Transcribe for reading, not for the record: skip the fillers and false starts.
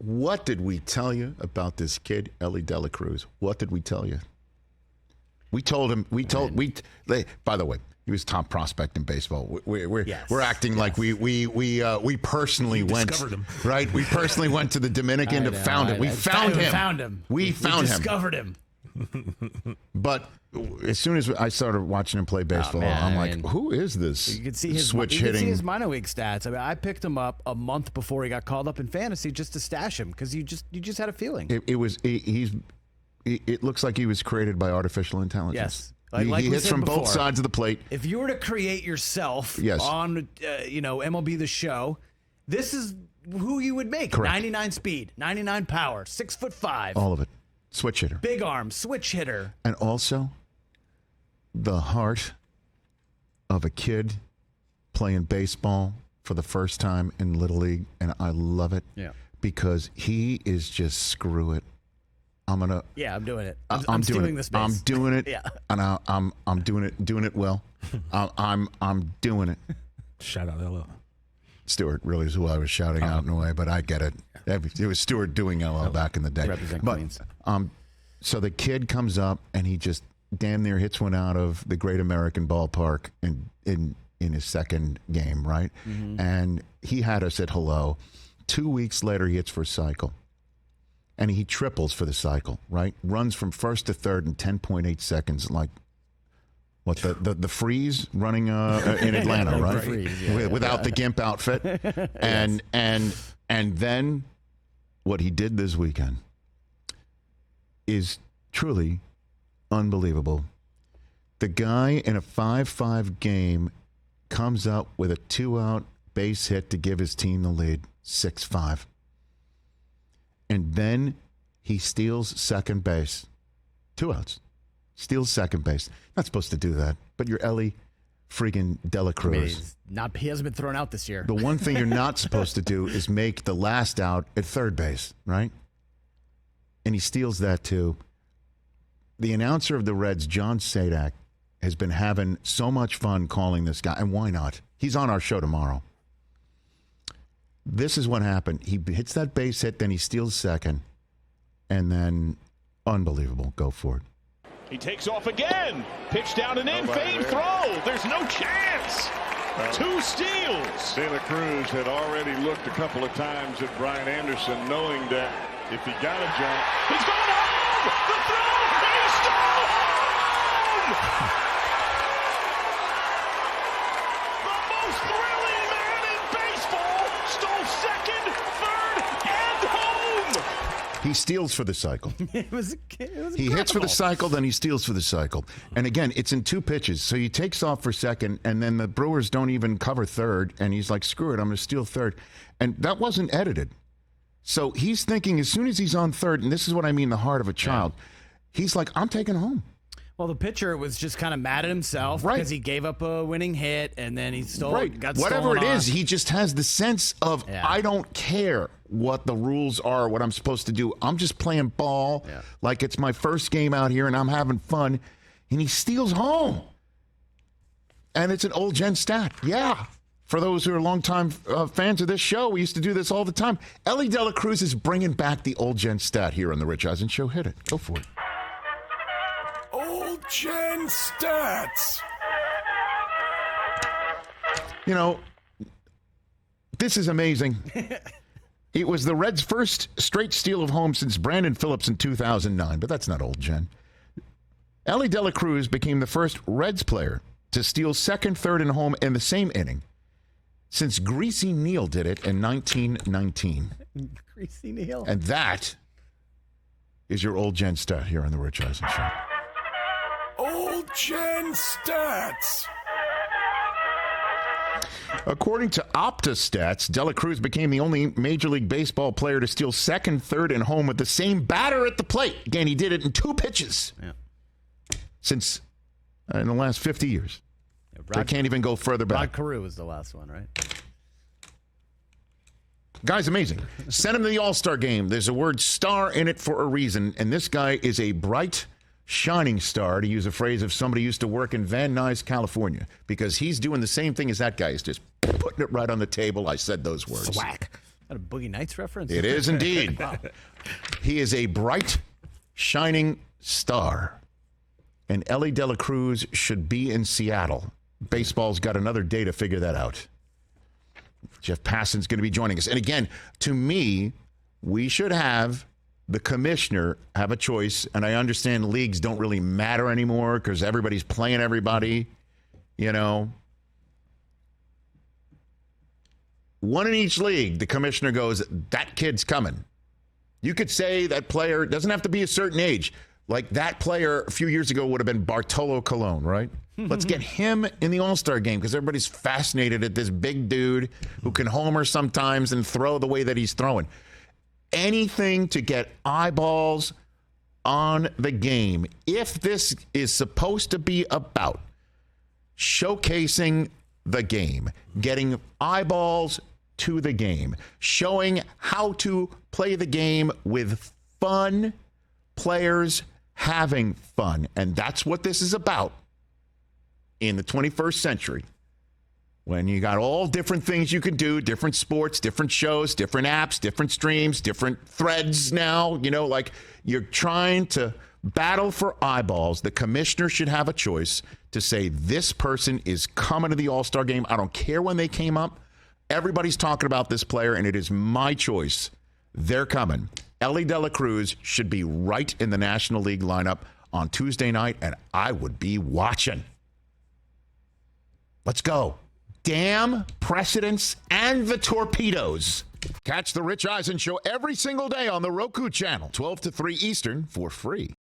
What did we tell you about this kid, Elly De La Cruz? What did we tell you? We told him. By the way, he was top prospect in baseball. We're acting like we personally went. Discovered him. Right? We personally went to the Dominican to found him. We found him. We discovered him. But as soon as I started watching him play baseball, I'm like, who is this? You could see his switch hitting. You hitting. could see his minor league stats. I mean, I picked him up a month before he got called up in fantasy just to stash him because you just had a feeling. It looks like he was created by artificial intelligence. Yes. He hits from both sides of the plate. If you were to create yourself on MLB The Show, this is who you would make. Correct. 99 speed, 99 power, 6'5". All of it. Switch hitter. Big arm, switch hitter. And also the heart of a kid playing baseball for the first time in Little League. And I love it. Yeah. Because he is just screw it. I'm doing it. I'm stealing this base. I'm doing it. Yeah. And I'm doing it well. I'm doing it. Shout out LL. Stewart really is who I was shouting out in a way, but I get it. It was Stewart doing LL back in the day. Represent but, Queens. So the kid comes up and he just damn near hits one out of the Great American Ballpark in his second game, right? Mm-hmm. And he had us at hello. 2 weeks later, he hits for a cycle. And he triples for the cycle, right? Runs from first to third in 10.8 seconds, like what the freeze running in Atlanta, right? Freeze, Without the gimp outfit, and then what he did this weekend is truly unbelievable. The guy in a 5-5 game comes up with a 2-out base hit to give his team the lead, 6-5. And then he steals second base. 2 outs. Steals second base. Not supposed to do that, but you're Elly friggin' De La Cruz. He hasn't been thrown out this year. The one thing you're not supposed to do is make the last out at third base, right? And he steals that too. The announcer of the Reds, John Sadak, has been having so much fun calling this guy, and why not? He's on our show tomorrow. This is what happened. He hits that base hit, then he steals second, and then unbelievable. Go for it. He takes off again. Pitch down and in. Fade throw. There's no chance. 2 steals. De La Cruz had already looked a couple of times at Brian Anderson, knowing that if he got a jump, he's going home. The throw. He's still home. The most thrilling man in baseball stole second, third, and home. He steals for the cycle. It was he hits for the cycle, then he steals for the cycle. And again, it's in 2 pitches. So he takes off for second, and then the Brewers don't even cover third, and he's like, screw it, I'm going to steal third. And that wasn't edited. So he's thinking as soon as he's on third, and this is what I mean, the heart of a child, he's like, I'm taking home. Well, the pitcher was just kind of mad at himself because he gave up a winning hit, and then he got whatever it stolen is, he just has the sense of, I don't care what the rules are, what I'm supposed to do. I'm just playing ball like it's my first game out here, and I'm having fun. And he steals home. And it's an old gen stat. Yeah. For those who are longtime fans of this show, we used to do this all the time. Elly De La Cruz is bringing back the old gen stat here on the Rich Eisen Show. Hit it. Go for it. Old gen stats. You know, this is amazing. It was the Reds' first straight steal of home since Brandon Phillips in 2009, but that's not old gen. Elly De La Cruz became the first Reds player to steal second, third, and home in the same inning since Greasy Neal did it in 1919. Greasy Neal. And that is your old gen stat here on the Rich Eisen Show. Old gen stats. According to OptaStats, De La Cruz became the only Major League Baseball player to steal second, third, and home with the same batter at the plate. Again, he did it in 2 pitches since in the last 50 years. I can't even go further back. Rod Carew was the last one, right? Guy's amazing. Send him to the All-Star Game. There's a word star in it for a reason, and this guy is a bright, shining star, to use a phrase of somebody who used to work in Van Nuys, California, because he's doing the same thing as that guy. He's just putting it right on the table. I said those words. Thwack. Got a Boogie Nights reference? It is indeed. Wow. He is a bright, shining star. And Elly de la Cruz should be in Seattle. Baseball's got another day to figure that out. Jeff Passan's going to be joining us. And again, to me, we should have the commissioner have a choice. And I understand leagues don't really matter anymore because everybody's playing everybody, you know. One in each league, the commissioner goes, that kid's coming. You could say that player doesn't have to be a certain age. Like that player a few years ago would have been Bartolo Colon, right? Let's get him in the All-Star game because everybody's fascinated at this big dude who can homer sometimes and throw the way that he's throwing. Anything to get eyeballs on the game. If this is supposed to be about showcasing the game, getting eyeballs to the game, showing how to play the game with fun players having fun. And that's what this is about in the 21st century. When you got all different things you can do, different sports, different shows, different apps, different streams, different threads now, you know, like you're trying to battle for eyeballs. The commissioner should have a choice to say this person is coming to the All-Star game. I don't care when they came up. Everybody's talking about this player, and it is my choice. They're coming. Elly de la Cruz should be right in the National League lineup on Tuesday night, and I would be watching. Let's go. Damn precedents and the torpedoes. Catch the Rich Eisen Show every single day on the Roku channel, 12 to 3 Eastern, for free.